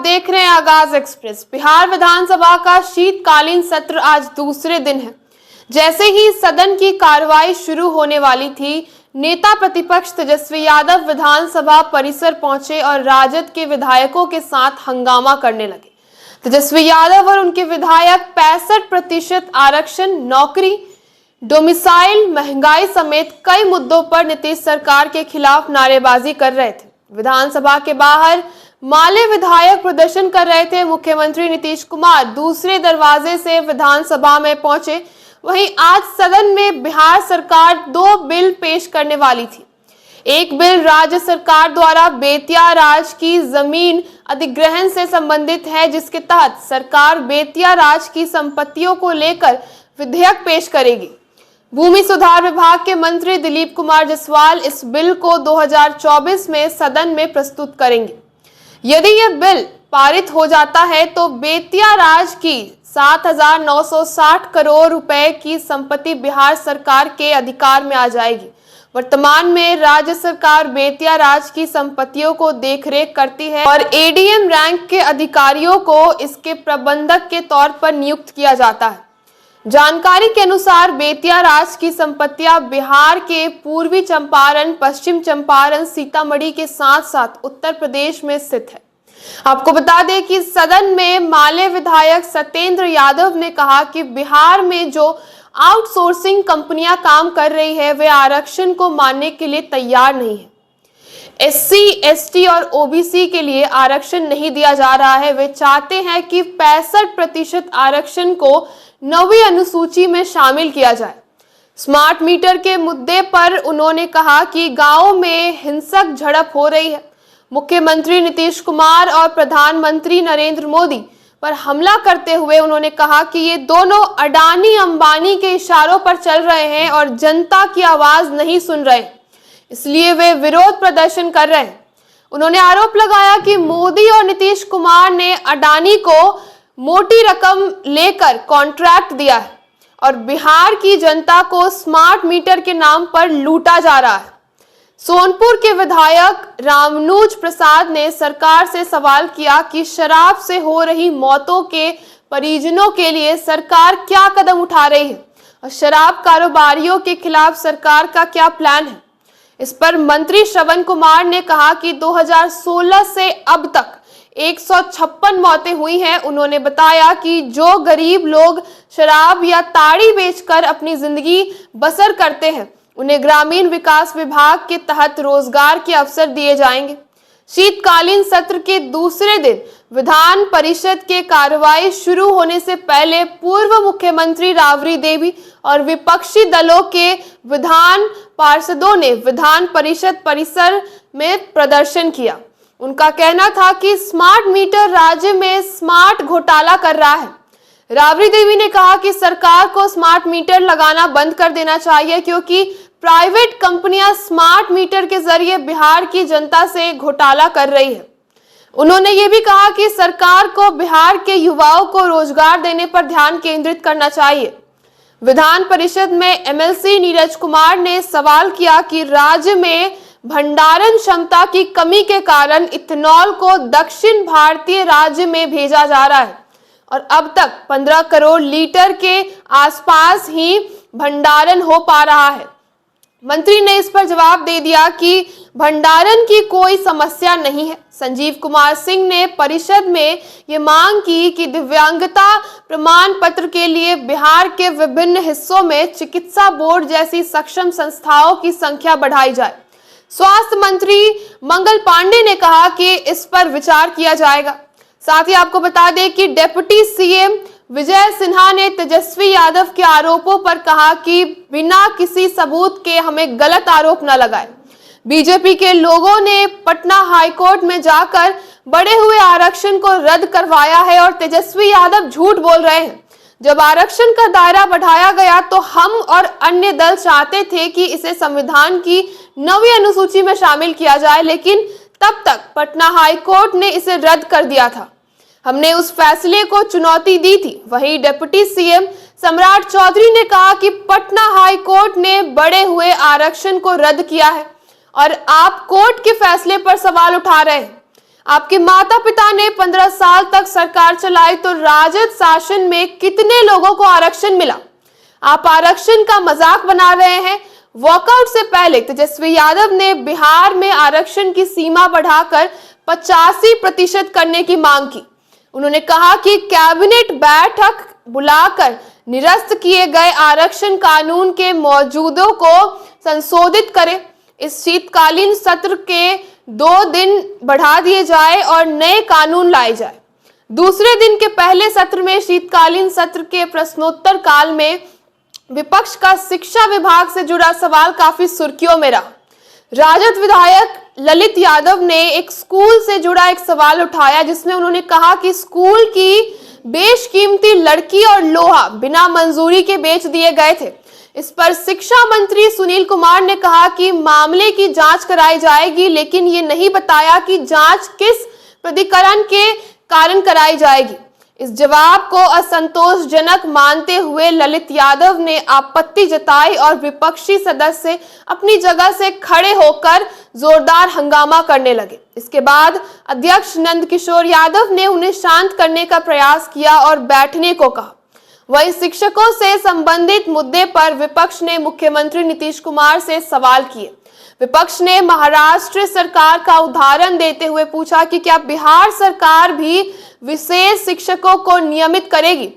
देख रहे हैं आगाज एक्सप्रेस। बिहार विधानसभा का शीतकालीन सत्र आज दूसरे दिन है। जैसे ही सदन की कार्रवाई शुरू होने वाली थी, नेता प्रतिपक्ष तेजस्वी यादव विधानसभा परिसर पहुंचे और राजद के विधायकों के साथ हंगामा करने लगे। तेजस्वी यादव और उनके विधायक 65% आरक्षण, नौकरी, डोमिसाइल, महंगाई समेत कई मुद्दों पर नीतीश सरकार के खिलाफ नारेबाजी कर रहे थे। विधानसभा के बाहर माले विधायक प्रदर्शन कर रहे थे। मुख्यमंत्री नीतीश कुमार दूसरे दरवाजे से विधानसभा में पहुंचे। वहीं आज सदन में बिहार सरकार 2 बिल पेश करने वाली थी। एक बिल राज्य सरकार द्वारा बेतिया राज की जमीन अधिग्रहण से संबंधित है, जिसके तहत सरकार बेतिया राज की संपत्तियों को लेकर विधेयक पेश करेगी। भूमि सुधार विभाग के मंत्री दिलीप कुमार जायसवाल इस बिल को 2024 में सदन में प्रस्तुत करेंगे। यदि यह बिल पारित हो जाता है तो बेतिया राज की 7,960 करोड़ रुपए की संपत्ति बिहार सरकार के अधिकार में आ जाएगी। वर्तमान में राज्य सरकार बेतिया राज की संपत्तियों को देखरेख करती है और एडीएम रैंक के अधिकारियों को इसके प्रबंधक के तौर पर नियुक्त किया जाता है। जानकारी के अनुसार बेतिया राज की संपत्तियां बिहार के पूर्वी चंपारण, पश्चिम चंपारण, सीतामढ़ी के साथ साथ उत्तर प्रदेश में स्थित है। आपको बता दें कि सदन में माले विधायक सत्येंद्र यादव ने कहा कि बिहार में जो आउटसोर्सिंग कंपनियां काम कर रही है वे आरक्षण को मानने के लिए तैयार नहीं है। SC, ST और OBC के लिए आरक्षण नहीं दिया जा रहा है। वे चाहते हैं कि 65% आरक्षण को 9वीं अनुसूची में शामिल किया जाए। स्मार्ट मीटर के मुद्दे पर उन्होंने कहा कि गांवों में हिंसक झड़प हो रही है। मुख्यमंत्री नीतीश कुमार और प्रधानमंत्री नरेंद्र मोदी पर हमला करते हुए उन्होंने कहा कि ये दोनों अडानी अंबानी के इशारों पर चल रहे हैं और जनता की आवाज नहीं सुन रहे, इसलिए वे विरोध प्रदर्शन कर रहे हैं। उन्होंने आरोप लगाया कि मोदी और नीतीश कुमार ने अडानी को मोटी रकम लेकर कॉन्ट्रैक्ट दिया है और बिहार की जनता को स्मार्ट मीटर के नाम पर लूटा जा रहा है। सोनपुर के विधायक रामनुज प्रसाद ने सरकार से सवाल किया कि शराब से हो रही मौतों के परिजनों के लिए सरकार क्या कदम उठा रही है और शराब कारोबारियों के खिलाफ सरकार का क्या प्लान है। इस पर मंत्री श्रवण कुमार ने कहा कि 2016 से अब तक 156 मौतें हुई हैं। उन्होंने बताया कि जो गरीब लोग शराब या ताड़ी बेचकर अपनी जिंदगी बसर करते हैं उन्हें ग्रामीण विकास विभाग के तहत रोजगार के अवसर दिए जाएंगे। शीतकालीन सत्र के दूसरे दिन विधान परिषद के कार्रवाई शुरू होने से पहले पूर्व मुख्यमंत्री राबड़ी देवी और विपक्षी दलों के विधान पार्षदों ने विधान परिषद परिसर में प्रदर्शन किया। उनका कहना था कि स्मार्ट मीटर राज्य में स्मार्ट घोटाला कर रहा है। राबड़ी देवी ने कहा कि सरकार को स्मार्ट मीटर लगाना बंद कर देना चाहिए, क्योंकि प्राइवेट कंपनियां स्मार्ट मीटर के जरिए बिहार की जनता से घोटाला कर रही है। उन्होंने ये भी कहा कि सरकार को बिहार के युवाओं को रोजगार देने पर ध्यान केंद्रित करना चाहिए। विधान परिषद में MLC नीरज कुमार ने सवाल किया कि राज्य में भंडारण क्षमता की कमी के कारण इथेनॉल को दक्षिण भारतीय राज्य में भेजा जा रहा है और अब तक 15 करोड़ लीटर के आसपास ही भंडारण हो पा रहा है। मंत्री ने इस पर जवाब दे दिया कि भंडारण की कोई समस्या नहीं है। संजीव कुमार सिंह ने परिषद में ये मांग की कि दिव्यांगता प्रमाण पत्र के लिए बिहार के विभिन्न हिस्सों में चिकित्सा बोर्ड जैसी सक्षम संस्थाओं की संख्या बढ़ाई जाए। स्वास्थ्य मंत्री मंगल पांडे ने कहा कि इस पर विचार किया जाएगा। साथ ही आपको बता दें कि डिप्टी CM विजय सिन्हा ने तेजस्वी यादव के आरोपों पर कहा कि बिना किसी सबूत के हमें गलत आरोप न लगाए। बीजेपी के लोगों ने पटना हाईकोर्ट में जाकर बढ़े हुए आरक्षण को रद्द करवाया है और तेजस्वी यादव झूठ बोल रहे हैं। जब आरक्षण का दायरा बढ़ाया गया तो हम और अन्य दल चाहते थे कि इसे संविधान की 9वीं अनुसूची में शामिल किया जाए, लेकिन तब तक पटना हाईकोर्ट ने इसे रद्द कर दिया था। हमने उस फैसले को चुनौती दी थी। वहीं डिप्टी CM सम्राट चौधरी ने कहा कि पटना हाईकोर्ट ने बढ़े हुए आरक्षण को रद्द किया है और आप कोर्ट के फैसले पर सवाल उठा रहे हैं। आपके माता पिता ने 15 साल तक सरकार चलाई तो राजद शासन में कितने लोगों को आरक्षण मिला? आप आरक्षण का मजाक बना रहे हैं। वॉकआउट से पहले तेजस्वी यादव ने बिहार में आरक्षण की सीमा बढ़ाकर 85% करने की मांग की। उन्होंने कहा कि कैबिनेट बैठक बुलाकर निरस्त किए गए आरक्षण कानून के मौजूदों को संशोधित करें, इस शीतकालीन सत्र के 2 दिन बढ़ा दिए जाए और नए कानून लाए जाए। दूसरे दिन के पहले सत्र में शीतकालीन सत्र के प्रश्नोत्तर काल में विपक्ष का शिक्षा विभाग से जुड़ा सवाल काफी सुर्खियों में रहा। राजद विधायक ललित यादव ने एक स्कूल से जुड़ा एक सवाल उठाया, जिसमें उन्होंने कहा कि स्कूल की बेशकीमती लड़की और लोहा बिना मंजूरी के बेच दिए गए थे। इस पर शिक्षा मंत्री सुनील कुमार ने कहा कि मामले की जांच कराई जाएगी, लेकिन ये नहीं बताया कि जांच किस प्राधिकरण के कारण कराई जाएगी। इस जवाब को असंतोषजनक मानते हुए ललित यादव ने आपत्ति जताई और विपक्षी सदस्य अपनी जगह से खड़े होकर जोरदार हंगामा करने लगे। इसके बाद अध्यक्ष नंदकिशोर यादव ने उन्हें शांत करने का प्रयास किया और बैठने को कहा। वहीं शिक्षकों से संबंधित मुद्दे पर विपक्ष ने मुख्यमंत्री नीतीश कुमार से सवाल किए। विपक्ष ने महाराष्ट्र सरकार का उदाहरण देते हुए पूछा कि क्या बिहार सरकार भी विशेष शिक्षकों को नियमित करेगी।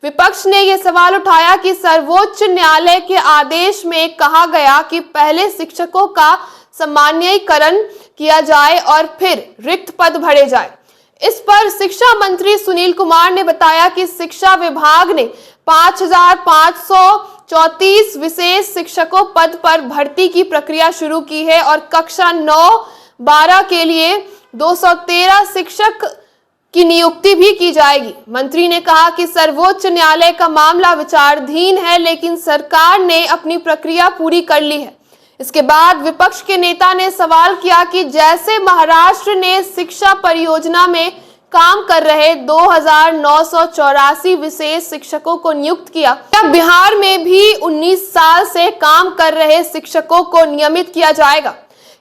विपक्ष ने यह सवाल उठाया कि सर्वोच्च न्यायालय के आदेश में कहा गया कि पहले शिक्षकों का सामान्यीकरण किया जाए और फिर रिक्त पद भरे जाए। इस पर शिक्षा मंत्री सुनील कुमार ने बताया कि शिक्षा विभाग ने 5,534 विशेष शिक्षकों पद पर भर्ती की प्रक्रिया शुरू की है और कक्षा 9-12 के लिए 213 शिक्षक की नियुक्ति भी की जाएगी। मंत्री ने कहा कि सर्वोच्च न्यायालय का मामला विचाराधीन है, लेकिन सरकार ने अपनी प्रक्रिया पूरी कर ली है। इसके बाद विपक्ष के नेता ने सवाल किया कि जैसे महाराष्ट्र ने शिक्षा परियोजना में काम कर रहे 2,984 विशेष शिक्षकों को नियुक्त किया, क्या बिहार में भी 19 साल से काम कर रहे शिक्षकों को नियमित किया जाएगा?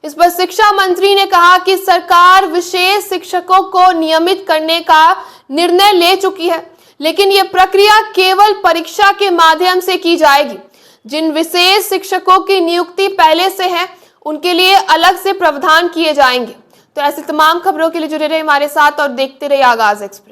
इस पर शिक्षा मंत्री ने कहा कि सरकार विशेष शिक्षकों को नियमित करने का निर्णय ले चुकी है, लेकिन यह प्रक्रिया केवल परीक्षा के माध्यम से की जाएगी। जिन विशेष शिक्षकों की नियुक्ति पहले से है, उनके लिए अलग से प्रावधान किए जाएंगे। तो ऐसी तमाम खबरों के लिए जुड़े रहे हमारे साथ और देखते रहिए आगाज एक्सप्रेस।